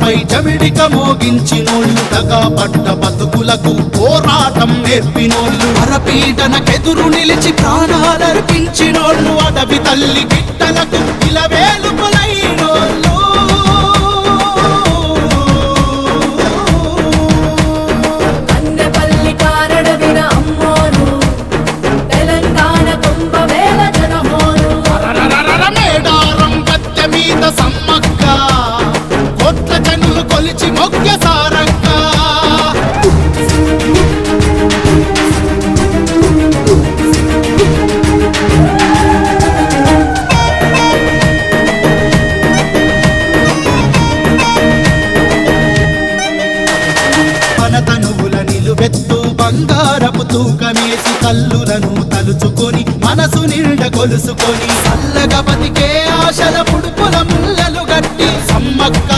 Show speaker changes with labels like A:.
A: తలపై జమిడిక మోగించినోళ్ళు తగా పట్ట బతుకులకు పోరాటం నేర్పినోళ్ళు అరపీడనకెదురు నిలిచి ప్రాణాలర్పించినోళ్ళు అడవి తల్లి బిడ్డలకు ఇలవేలుపులైనోళ్ళు సమ్మక్క కొత్త జనులు కొలిచి మొగ్గ సారక్క మన తనువుల నిలువెత్తు బంగారపు తూకమేసి కల్లులను తలుచుకొని మనసు నిండ కొలుసుకొని చల్లగా బతికే ఆశల పుడుపుల ముళ్ళలు గట్టి సమ్మక్క